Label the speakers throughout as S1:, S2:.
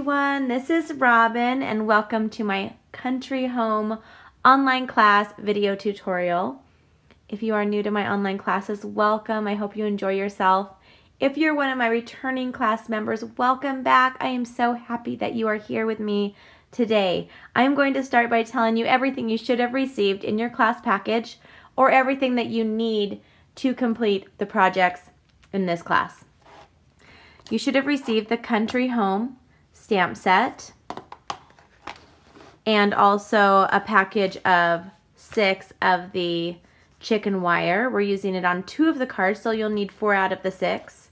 S1: everyone, this is Robin and welcome to my Country Home online class video tutorial. If you are new to my online classes, welcome. I hope you enjoy yourself. If you're one of my returning class members, welcome back. I am so happy that you are here with me today. I am going to start by telling you everything you should have received in your class package or everything that you need to complete the projects in this class. You should have received the Country Home stamp set and also a package of 6 of the chicken wire. We're using it on 2 of the cards, so you'll need 4 out of the 6.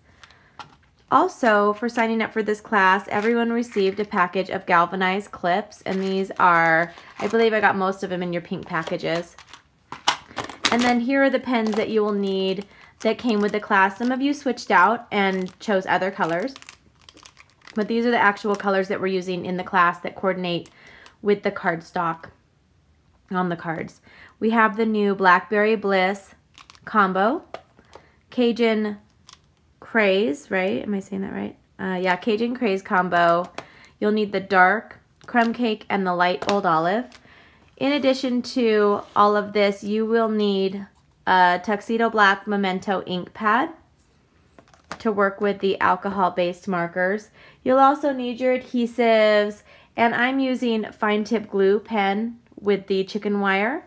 S1: Also, for signing up for this class, everyone received a package of galvanized clips, and these are, I believe I got most of them in your pink packages. And then here are the pens that you will need that came with the class. Some of you switched out and chose other colors, but these are the actual colors that we're using in the class that coordinate with the cardstock on the cards. We have the new Blackberry Bliss combo, Cajun Craze, right? Am I saying that right? Yeah, Cajun Craze combo. You'll need the dark crumb cake and the light old olive. In addition to all of this, you will need a Tuxedo Black Memento ink pad to work with the alcohol-based markers. You'll also need your adhesives, and I'm using fine tip glue pen with the chicken wire.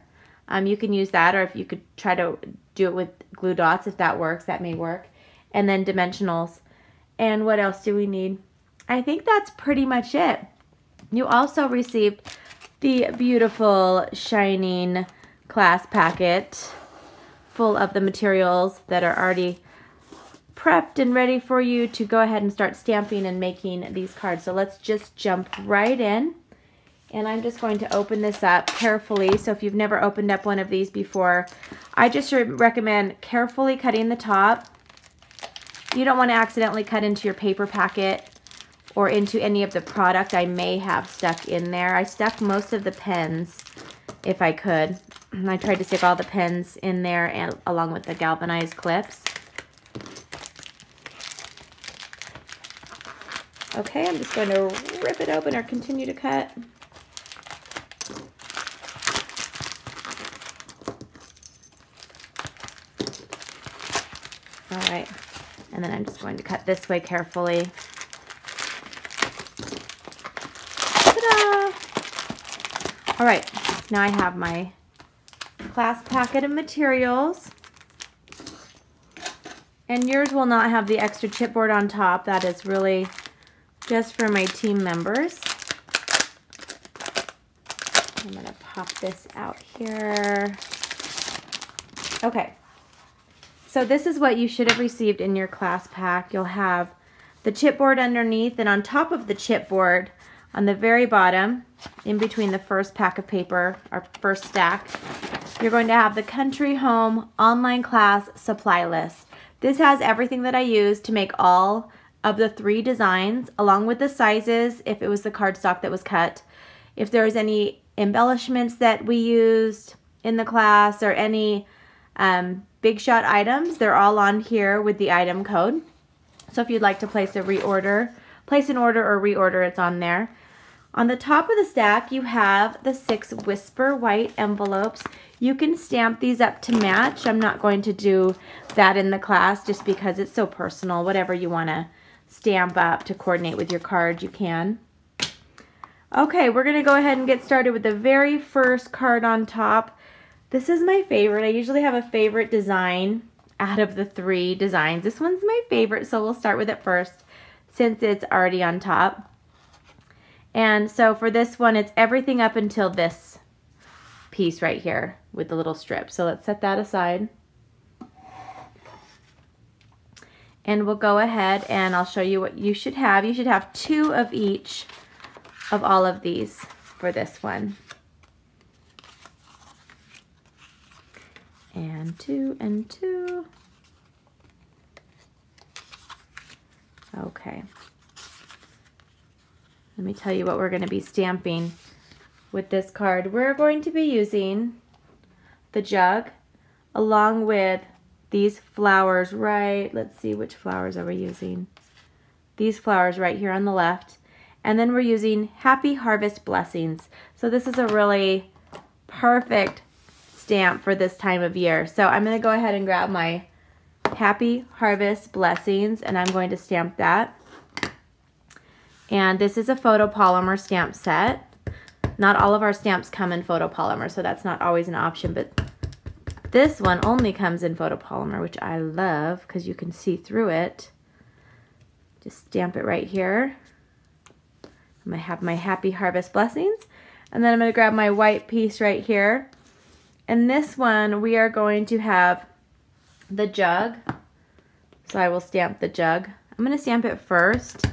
S1: You can use that, or if you could try to do it with glue dots, if that works, that may work. And then dimensionals. And what else do we need? I think that's pretty much it. You also received the beautiful shining class packet full of the materials that are already prepped and ready for you to go ahead and start stamping and making these cards. So let's just jump right in. And I'm just going to open this up carefully. So if you've never opened up one of these before, I just recommend carefully cutting the top. You don't want to accidentally cut into your paper packet or into any of the product I may have stuck in there. I stuck most of the pens if I could. And I tried to stick all the pens in there and along with the galvanized clips. Okay, I'm just going to rip it open or continue to cut. All right, and then I'm just going to cut this way carefully. Ta-da! All right, now I have my class packet of materials. And yours will not have the extra chipboard on top. That is really just for my team members. I'm going to pop this out here. Okay. So this is what you should have received in your class pack. You'll have the chipboard underneath, and on top of the chipboard, on the very bottom, in between the first pack of paper, our first stack, you're going to have the Country Home online class supply list. This has everything that I used to make all of the 3 designs, along with the sizes, if it was the cardstock that was cut, if there was any embellishments that we used in the class, or any Big Shot items, they're all on here with the item code. So if you'd like to place an order or reorder, it's on there. On the top of the stack, you have the 6 Whisper White envelopes. You can stamp these up to match. I'm not going to do that in the class just because it's so personal. Whatever you want to stamp up to coordinate with your card, you can. Okay, we're going to go ahead and get started with the very first card on top. This is my favorite. I usually have a favorite design out of the 3 designs. This one's my favorite, so we'll start with it first since it's already on top. And so for this one, it's everything up until this piece right here with the little strip. So let's set that aside. And we'll go ahead and I'll show you what you should have. You should have 2 of each of all of these for this one. And 2 and 2. Okay. Let me tell you what we're going to be stamping with this card. We're going to be using the jug along with these flowers right, let's see, which flowers are we using? These flowers right here on the left. And then we're using Happy Harvest Blessings. So this is a really perfect stamp for this time of year. So I'm going to go ahead and grab my Happy Harvest Blessings, and I'm going to stamp that. And this is a photopolymer stamp set. Not all of our stamps come in photopolymer, so that's not always an option, but this one only comes in photopolymer, which I love because you can see through it. Just stamp it right here. I'm going to have my Happy Harvest Blessings. And then I'm going to grab my white piece right here. And this one, we are going to have the jug. So I will stamp the jug. I'm going to stamp it first.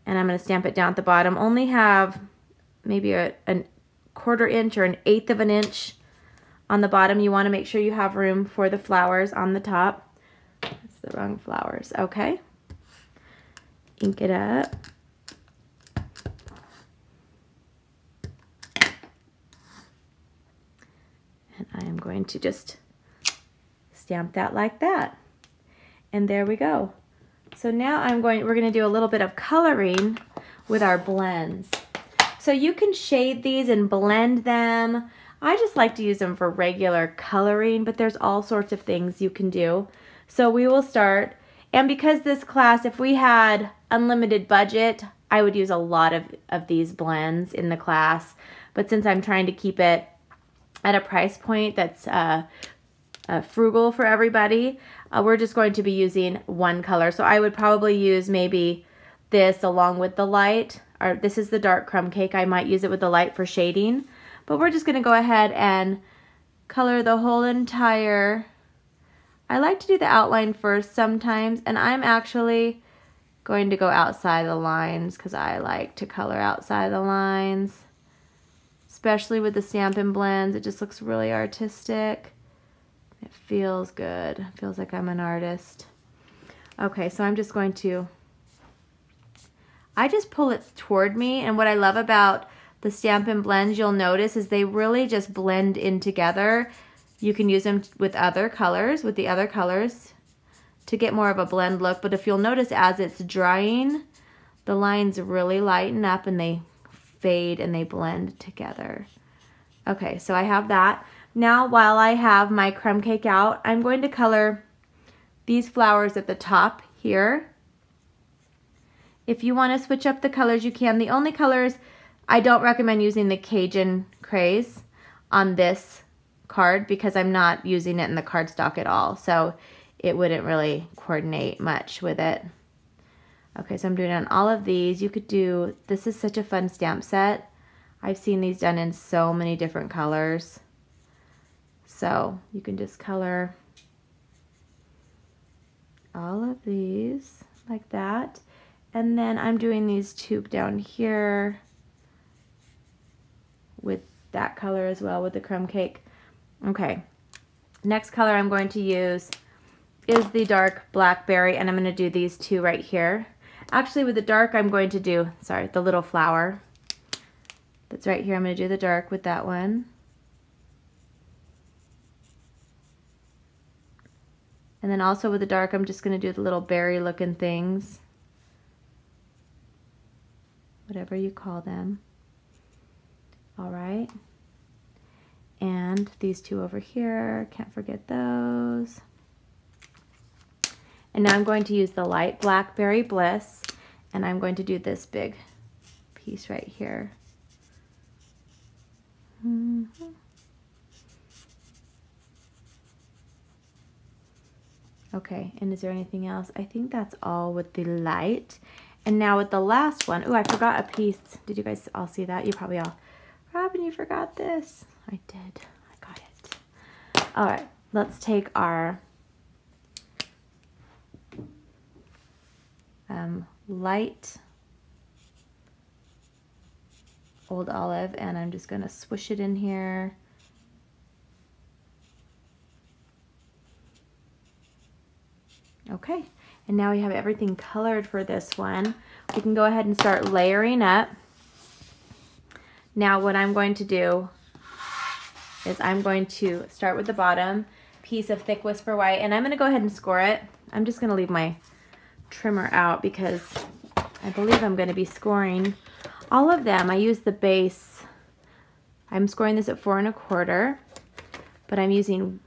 S1: And I'm going to stamp it down at the bottom. Only have maybe a 1/4 inch or 1/8 of an inch on the bottom. You want to make sure you have room for the flowers on the top. That's the wrong flowers. Okay. Ink it up. And I am going to just stamp that like that. And there we go. So now we're going to do a little bit of coloring with our blends. So you can shade these and blend them. I just like to use them for regular coloring, but there's all sorts of things you can do. So we will start, and because this class, if we had unlimited budget, I would use a lot of these blends in the class. But since I'm trying to keep it at a price point that's frugal for everybody, we're just going to be using one color. So I would probably use maybe this along with the light, or this is the dark crumb cake. I might use it with the light for shading, but we're just going to go ahead and color the whole entire. I like to do the outline first sometimes, and I'm actually going to go outside the lines because I like to color outside the lines, especially with the Stampin' Blends. It just looks really artistic. It feels good. It feels like I'm an artist. Okay, so I'm just going to, I just pull it toward me, and what I love about the Stampin' Blends, you'll notice, is they really just blend in together. You can use them with other colors, to get more of a blend look, but if you'll notice as it's drying, the lines really lighten up and they fade and they blend together. Okay, so I have that. Now while I have my crumb cake out, I'm going to color these flowers at the top here. If you want to switch up the colors, you can. The only colors, I don't recommend using the Cajun Craze on this card because I'm not using it in the cardstock at all. So it wouldn't really coordinate much with it. Okay, so I'm doing it on all of these. You could do, this is such a fun stamp set. I've seen these done in so many different colors. So you can just color all of these like that. And then I'm doing these two down here with that color as well with the crumb cake. Okay, next color I'm going to use is the dark blackberry, and I'm going to do these two right here. Actually, with the dark, I'm going to do, sorry, the little flower that's right here. I'm going to do the dark with that one. And then also with the dark, I'm just going to do the little berry looking things, whatever you call them. All right. And these two over here, can't forget those. And now I'm going to use the light Blackberry Bliss, and I'm going to do this big piece right here. Okay, and is there anything else? I think that's all with the light. And now with the last one, oh, I forgot a piece. Did you guys all see that? You probably all, Robin, you forgot this. I did, I got it. All right, let's take our light Old Olive, and I'm just gonna swoosh it in here. Okay, and now we have everything colored for this one. We can go ahead and start layering up. Now what I'm going to do is I'm going to start with the bottom piece of Thick Whisper White, and I'm going to go ahead and score it. I'm just going to leave my trimmer out because I believe I'm going to be scoring all of them. I use the base. I'm scoring this at 4 1/4, but I'm using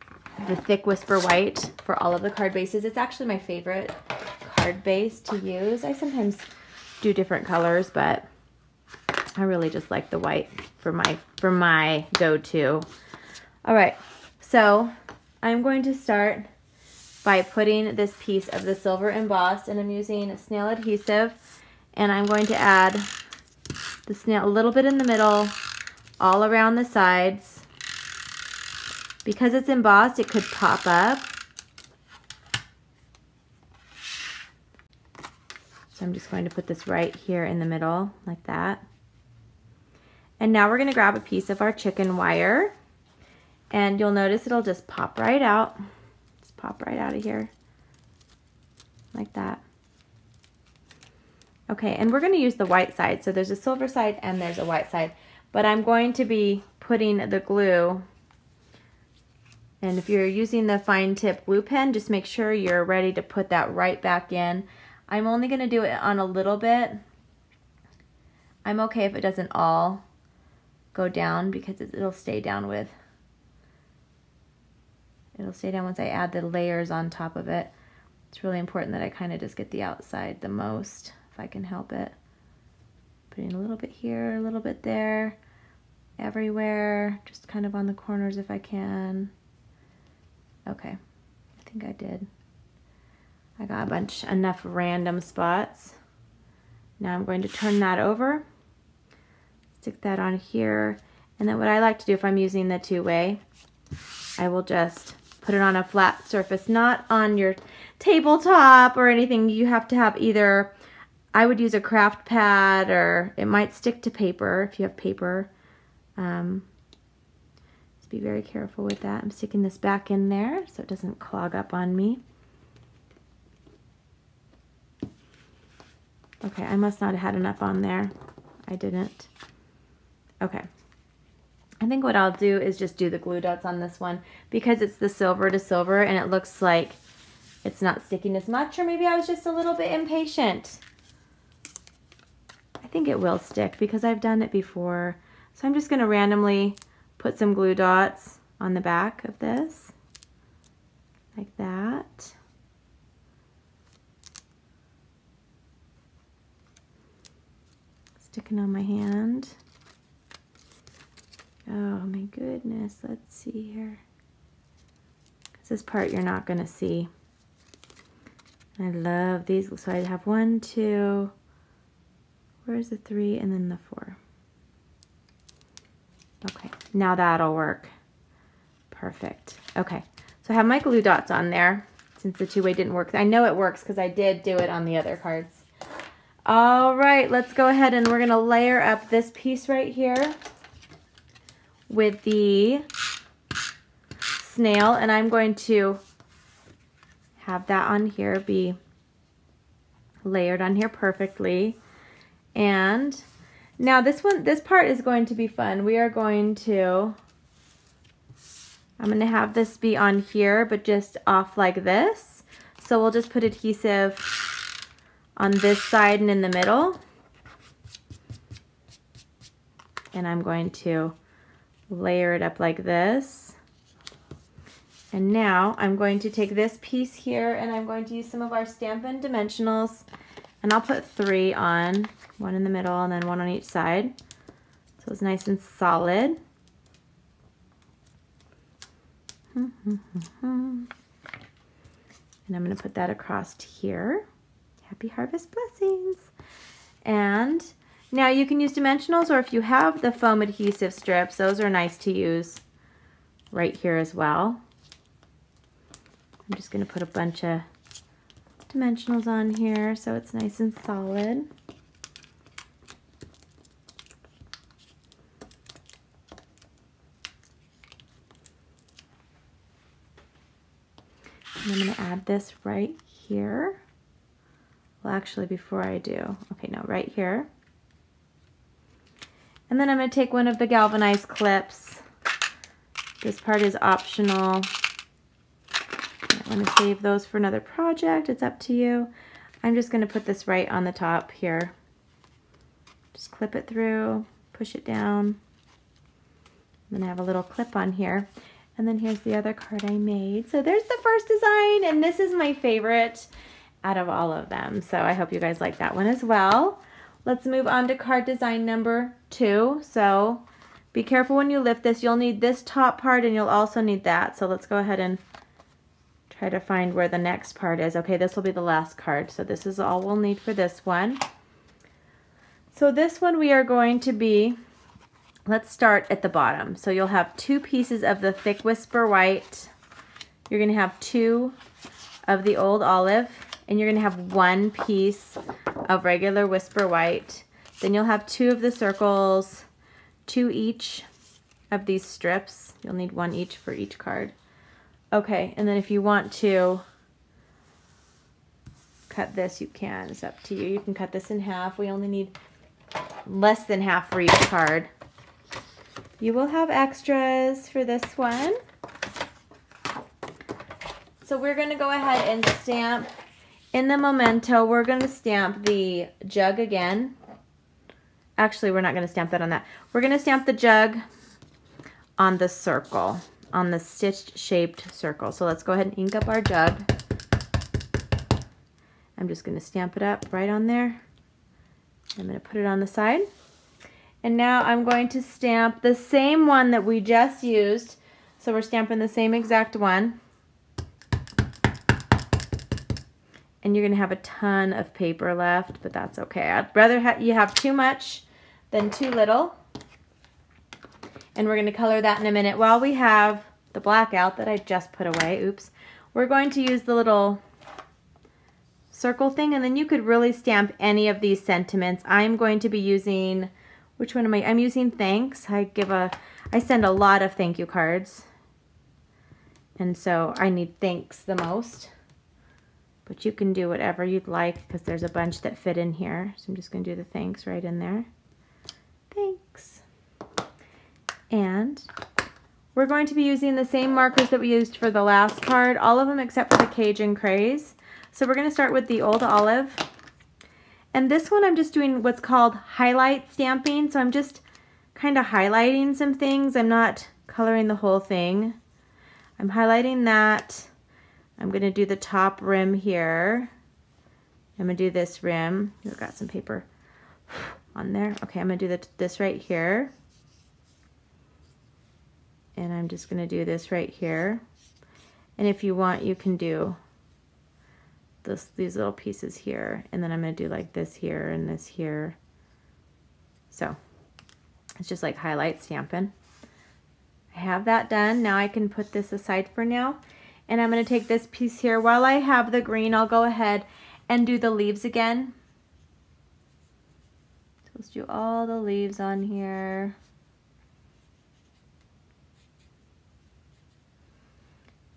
S1: the thick Whisper White for all of the card bases. It's actually my favorite card base to use. I sometimes do different colors, but I really just like the white for my go-to. All right, so I'm going to start by putting this piece of the silver embossed, and I'm using snail adhesive, and I'm going to add the snail a little bit in the middle, all around the sides. Because it's embossed, it could pop up. So I'm just going to put this right here in the middle, like that. And now we're going to grab a piece of our chicken wire, and you'll notice it'll just pop right out. Just pop right out of here, like that. Okay, and we're going to use the white side. So there's a silver side and there's a white side. But I'm going to be putting the glue, and if you're using the fine tip glue pen, just make sure you're ready to put that right back in. I'm only going to do it on a little bit. I'm okay if it doesn't all go down because it'll stay down once I add the layers on top of it. It's really important that I kind of just get the outside the most, if I can help it. Putting a little bit here, a little bit there, everywhere, just kind of on the corners if I can. Okay, I think I did. I got enough random spots. Now I'm going to turn that over, stick that on here, and then what I like to do if I'm using the two-way, I will just put it on a flat surface, not on your tabletop or anything. You have to have either, I would use a craft pad, or it might stick to paper if you have paper. Just be very careful with that. I'm sticking this back in there so it doesn't clog up on me. Okay, I must not have had enough on there. I didn't. Okay. I think what I'll do is just do the glue dots on this one because it's the silver to silver and it looks like it's not sticking as much, or maybe I was just a little bit impatient. I think it will stick because I've done it before. So I'm just going to randomly put some glue dots on the back of this, like that. Sticking on my hand. Oh my goodness, let's see here. Because this part you're not going to see. I love these. So I have 1, 2, where's the 3, and then the 4. Okay, now that'll work. Perfect. Okay, so I have my glue dots on there since the two-way didn't work. I know it works because I did do it on the other cards. All right, let's go ahead and we're going to layer up this piece right here with the snail, and I'm going to have that on here be layered on here perfectly. And now this part is going to be fun. We are going to, I'm going to have this be on here, but just off like this. So we'll just put adhesive on this side and in the middle. And I'm going to layer it up like this. And now I'm going to take this piece here and I'm going to use some of our Stampin' Dimensionals, and I'll put 3 on, 1 in the middle and then 1 on each side. So it's nice and solid. And I'm going to put that across here. Happy Harvest Blessings. And now you can use dimensionals, or if you have the foam adhesive strips, those are nice to use right here as well. I'm just going to put a bunch of dimensionals on here so it's nice and solid. And I'm going to add this right here. Well, actually, before I do, okay, no, right here. And then I'm going to take one of the galvanized clips. This part is optional. I want to save those for another project. It's up to you. I'm just going to put this right on the top here. Just clip it through, push it down. Then I have a little clip on here. And then here's the other card I made. So there's the first design, and this is my favorite out of all of them. So I hope you guys like that one as well. Let's move on to card design number 2. So be careful when you lift this. You'll need this top part and you'll also need that. So let's go ahead and try to find where the next part is. Okay, this will be the last card. So this is all we'll need for this one. So this one we are going to be, let's start at the bottom. So you'll have 2 pieces of the thick Whisper White. You're going to have 2 of the Old Olive. And you're going to have 1 piece of regular Whisper White. Then you'll have 2 of the circles, 2 each of these strips. You'll need 1 each for each card. Okay, and then if you want to cut this, you can. It's up to you. You can cut this in half. We only need less than half for each card. You will have extras for this one. So we're going to go ahead and stamp in the memento. We're going to stamp the jug again. Actually, we're not going to stamp that on that. We're going to stamp the jug on the circle, on the stitched shaped circle. So let's go ahead and ink up our jug. I'm just going to stamp it up right on there. I'm going to put it on the side. And now I'm going to stamp the same one that we just used. So we're stamping the same exact one. And you're going to have a ton of paper left, but that's okay. I'd rather you have too much than too little. And we're going to color that in a minute. While we have the black out that I just put away, oops, we're going to use the little circle thing, and then you could really stamp any of these sentiments. I'm going to be using, which one am I? I'm using thanks. I send a lot of thank you cards, and so I need thanks the most. But you can do whatever you'd like because there's a bunch that fit in here. So I'm just going to do the thanks right in there. Thanks. And we're going to be using the same markers that we used for the last card, all of them except for the Cajun Craze. So we're going to start with the Old Olive. And this one I'm just doing what's called highlight stamping. So I'm just kind of highlighting some things. I'm not coloring the whole thing. I'm highlighting that. I'm going to do the top rim here. I'm going to do this rim. I've got some paper on there. Okay, I'm going to do this right here. And I'm just going to do this right here. And if you want, you can do these little pieces here. And then I'm going to do like this here and this here. So it's just like highlight stamping. I have that done. Now I can put this aside for now. And I'm going to take this piece here. While I have the green, I'll go ahead and do the leaves again. So let's do all the leaves on here.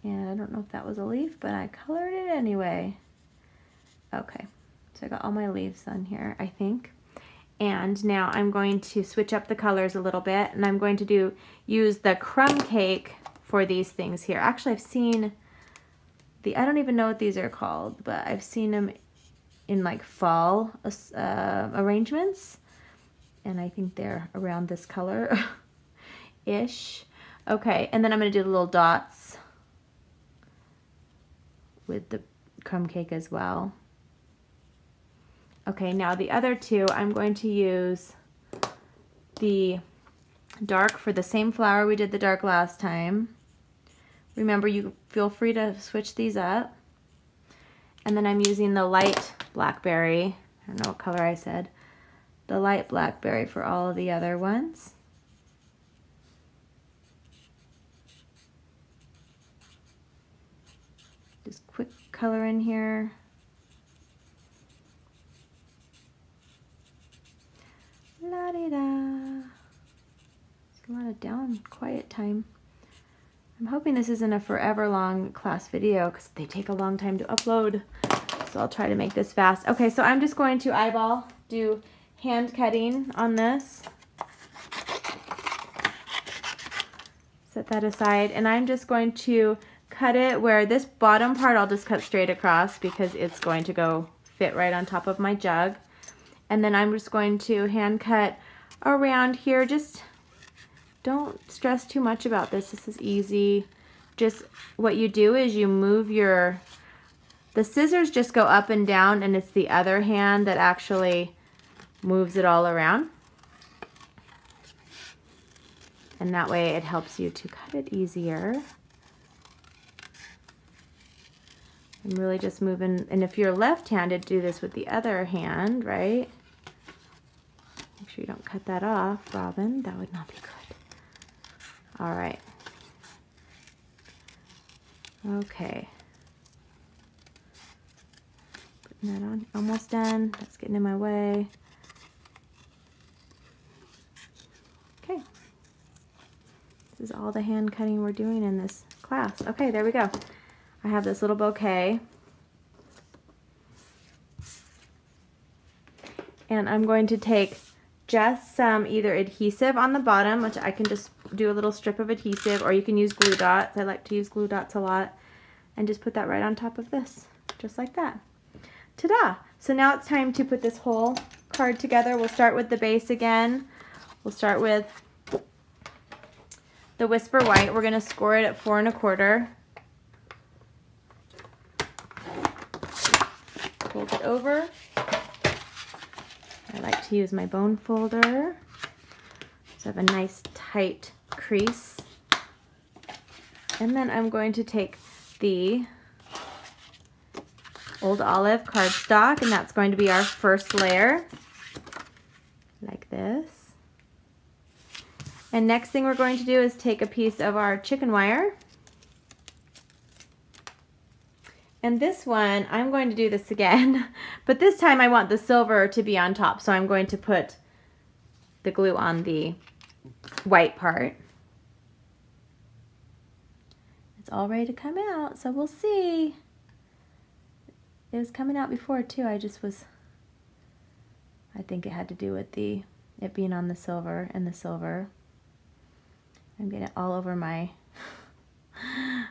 S1: And I don't know if that was a leaf, but I colored it anyway. Okay, so I got all my leaves on here, I think. And now I'm going to switch up the colors a little bit, and I'm going to use the crumb cake for these things here. Actually, I've seen I don't even know what these are called, but I've seen them in like fall arrangements, and I think they're around this color ish. Okay, and then I'm going to do the little dots with the crumb cake as well. Okay, now the other two, I'm going to use the dark for the same flower we did the dark last time. Remember, you feel free to switch these up. And then I'm using the light blackberry. I don't know what color I said. The light blackberry for all of the other ones. Just quick color in here. La-di-da. It's a lot of down quiet time. I'm hoping this isn't a forever long class video because they take a long time to upload. So I'll try to make this fast. Okay, so I'm just going to do hand cutting on this. Set that aside, and I'm just going to cut it where this bottom part I'll just cut straight across because it's going to go fit right on top of my jug. And then I'm just going to hand cut around here. Just don't stress too much about this. This is easy. Just what you do is you move the scissors just go up and down, and it's the other hand that actually moves it all around. And that way it helps you to cut it easier. I'm really just moving, and if you're left-handed, do this with the other hand, right? Make sure you don't cut that off, Robin. That would not be good. All right. Okay. Putting that on, almost done. That's getting in my way. Okay. This is all the hand cutting we're doing in this class. Okay, there we go. I have this little bouquet. And I'm going to take just some either adhesive on the bottom, which I can just do a little strip of adhesive, or you can use glue dots. I like to use glue dots a lot. And just put that right on top of this, just like that. Ta-da! So now it's time to put this whole card together. We'll start with the base again. We'll start with the Whisper White. We're gonna score it at 4 1/4. Fold it over. I like to use my bone folder. So I have a nice tight crease. And then I'm going to take the Old Olive cardstock, and that's going to be our first layer, like this. And next thing we're going to do is take a piece of our chicken wire. And this one, I'm going to do this again, but this time I want the silver to be on top, so I'm going to put the glue on the white part. It's all ready to come out, so we'll see. It was coming out before too, I think it had to do with it being on the silver and the silver. I'm getting it all over my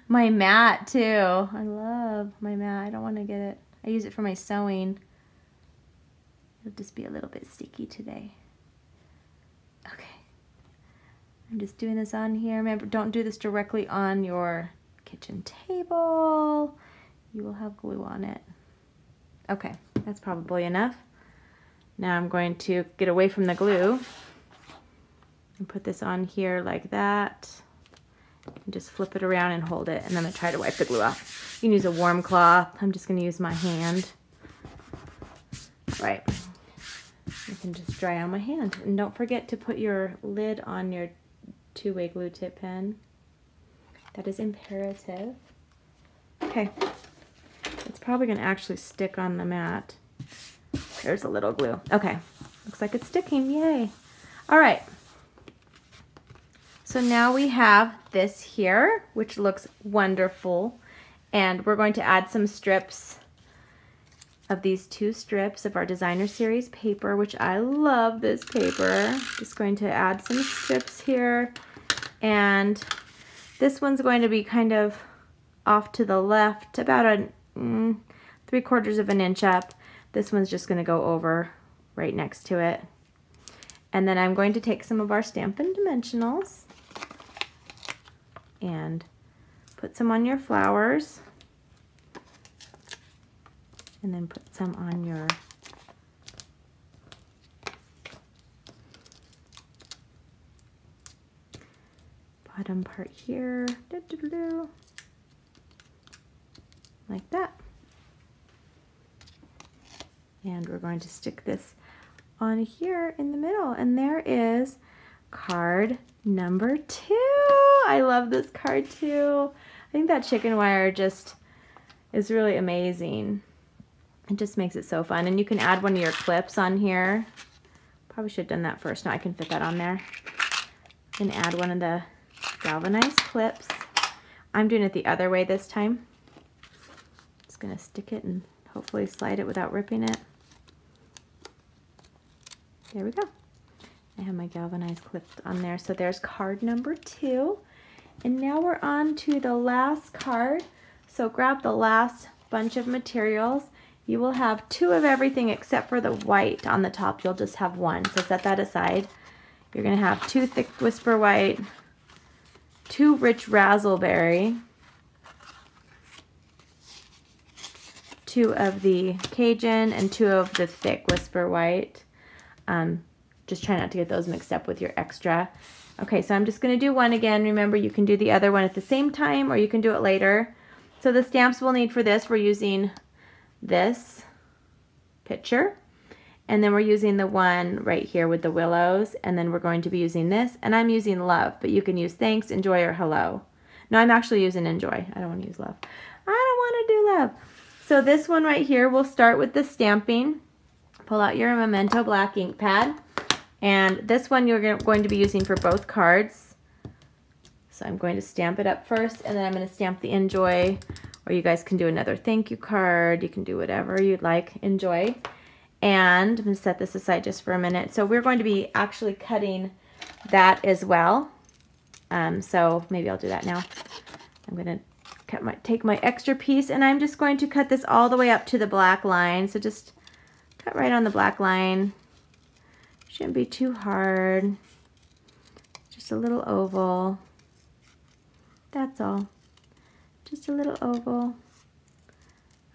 S1: mat too. I love my mat. I don't want to get it. I use it for my sewing. It'll just be a little bit sticky today. Okay. I'm just doing this on here. Remember, don't do this directly on your kitchen table. You will have glue on it. Okay, that's probably enough. Now I'm going to get away from the glue and put this on here like that. And just flip it around and hold it, and then I try to wipe the glue off. You can use a warm cloth. I'm just going to use my hand. Right. You can just dry on my hand. And don't forget to put your lid on your two-way glue tip pen. That is imperative. Okay. It's probably going to actually stick on the mat. There's a little glue. Okay. Looks like it's sticking. Yay. All right. So now we have this here, which looks wonderful. And we're going to add some strips of these 2 strips of our Designer Series paper, which I love this paper. Just going to add some strips here. And this one's going to be kind of off to the left, about a 3/4 of an inch up. This one's just going to go over right next to it. And then I'm going to take some of our Stampin' Dimensionals and put some on your flowers, and then put some on your bottom part here, like that. And we're going to stick this on here in the middle, and there is card number 2. I love this card too. I think that chicken wire just is really amazing. It just makes it so fun. And you can add one of your clips on here. Probably should have done that first. Now I can fit that on there. And add one of the galvanized clips. I'm doing it the other way this time. Just gonna stick it and hopefully slide it without ripping it. There we go. I have my galvanized clip on there. So there's card number 2. And now we're on to the last card. So grab the last bunch of materials You will have 2 of everything except for the white on the top. You'll just have 1. So set that aside. You're going to have 2 thick Whisper White, 2 rich Razzleberry, 2 of the Cajun, and 2 of the thick Whisper White. Just try not to get those mixed up with your extra. Okay, so I'm just going to do one again. Remember, you can do the other one at the same time or you can do it later. So the stamps we'll need for this, we're using this picture. And then we're using the one right here with the willows. And then we're going to be using this. And I'm using love, but you can use thanks, enjoy, or hello. No, I'm actually using enjoy. I don't want to use love. I don't want to do love. So this one right here, we'll start with the stamping. Pull out your Memento black ink pad. And this one you're going to be using for both cards. So I'm going to stamp it up first, and then I'm going to stamp the enjoy, or you guys can do another thank you card. You can do whatever you'd like, enjoy. And I'm going to set this aside just for a minute. So we're going to be actually cutting that as well. So maybe I'll do that now. I'm going to take my extra piece, and I'm just going to cut this all the way up to the black line. So just cut right on the black line. Shouldn't be too hard. Just a little oval. That's all. Just a little oval.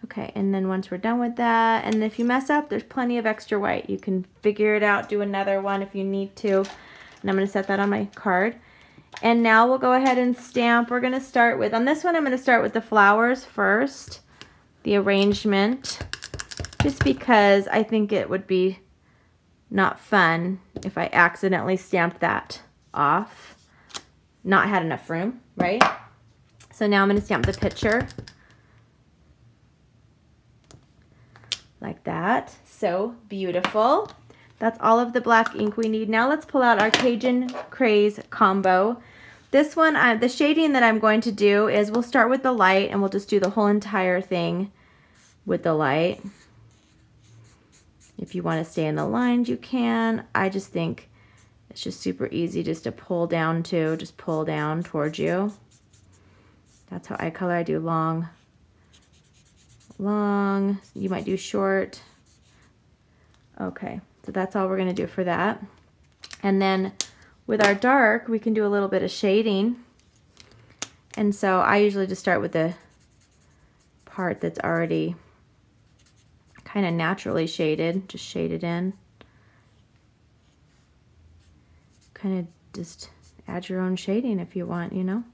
S1: Okay, and then once we're done with that, and if you mess up, there's plenty of extra white. You can figure it out, do another one if you need to. And I'm going to set that on my card. And now we'll go ahead and stamp. We're going to start with, on this one, I'm going to start with the flowers first, the arrangement, just because I think it would be not fun if I accidentally stamped that off. Not had enough room, right? So now I'm going to stamp the picture like that. So beautiful. That's all of the black ink we need. Now let's pull out our Cajun Craze combo. This one, the shading that I'm going to do is we'll start with the light, and we'll just do the whole entire thing with the light. If you want to stay in the lines, you can. I just think it's just super easy just to pull down to, just pull down towards you. That's how I color. I do long, long. You might do short. Okay, so that's all we're going to do for that. And then with our dark, we can do a little bit of shading. And so I usually just start with the part that's already kind of naturally shaded, just shade it in. Kind of just add your own shading if you want, you know.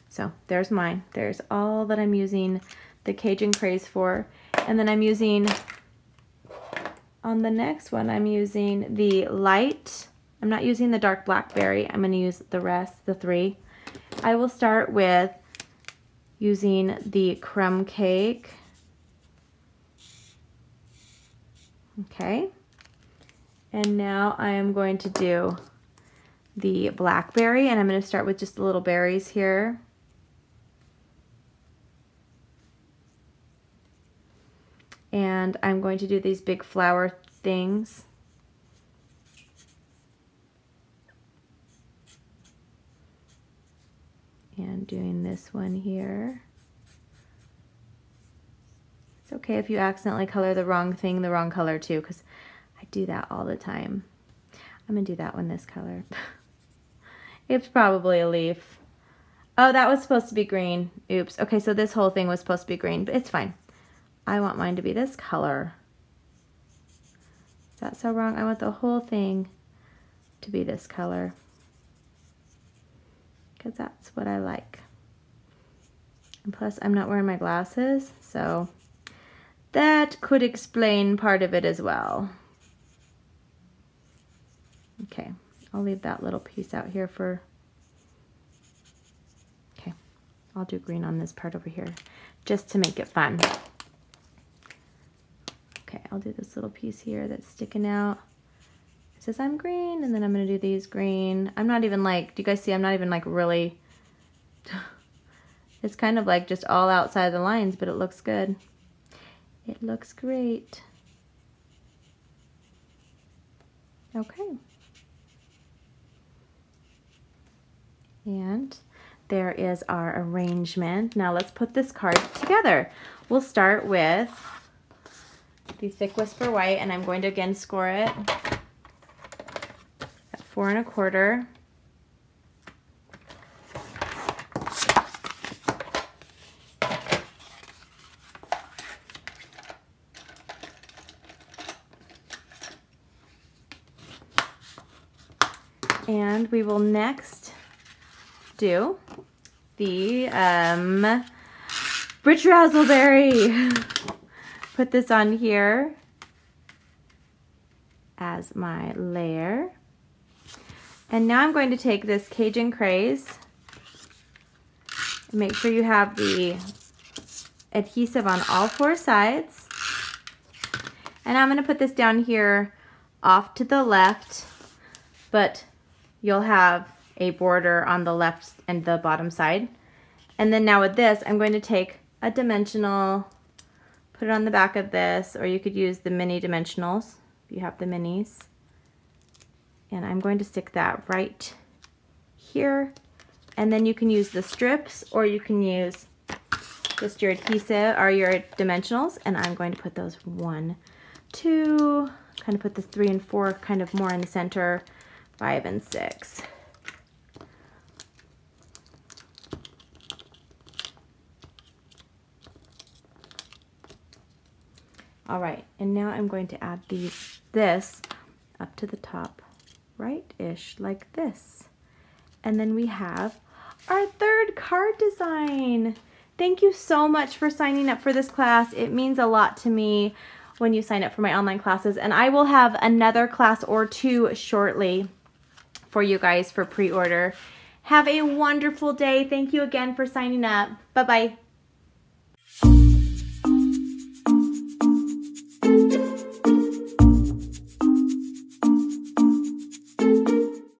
S1: So there's mine. There's all that I'm using the Cajun Craze for. And then I'm using, on the next one, I'm using the light. I'm not using the dark blackberry. I'm going to use the rest, the 3. I will start with using the crumb cake. Okay. And now I am going to do the blackberry, and I'm going to start with just the little berries here. And I'm going to do these big flower things. And doing this one here. It's okay if you accidentally color the wrong thing the wrong color too, because I do that all the time. I'm going to do that one this color. It's probably a leaf. Oh, that was supposed to be green. Oops. Okay, so this whole thing was supposed to be green, but it's fine. I want mine to be this color. Is that so wrong? I want the whole thing to be this color, because that's what I like. And plus, I'm not wearing my glasses, so that could explain part of it as well. Okay, I'll leave that little piece out here for, okay, I'll do green on this part over here, just to make it fun. Okay, I'll do this little piece here that's sticking out. It says I'm green, and then I'm gonna do these green. I'm not even like, do you guys see, I'm not even like really, it's kind of like just all outside the lines, but it looks good. It looks great. Okay. And there is our arrangement. Now let's put this card together. We'll start with the Thick Whisper White, and I'm going to again score it at 4 1/4. And we will next do the Rich Razzleberry. Put this on here as my layer. And now I'm going to take this Cajun Craze and make sure you have the adhesive on all 4 sides. And I'm going to put this down here off to the left, but you'll have a border on the left and the bottom side. And then now with this, I'm going to take a dimensional, put it on the back of this, or you could use the mini dimensionals if you have the minis. And I'm going to stick that right here. And then you can use the strips, or you can use just your adhesive or your dimensionals. And I'm going to put those 1, 2, kind of put the 3 and 4 kind of more in the center, 5 and 6. All right, and now I'm going to add this up to the top, right-ish, like this. And then we have our 3rd card design. Thank you so much for signing up for this class. It means a lot to me when you sign up for my online classes, and I will have another class or 2 shortly for you guys for pre-order. Have a wonderful day. Thank you again for signing up. Bye-bye.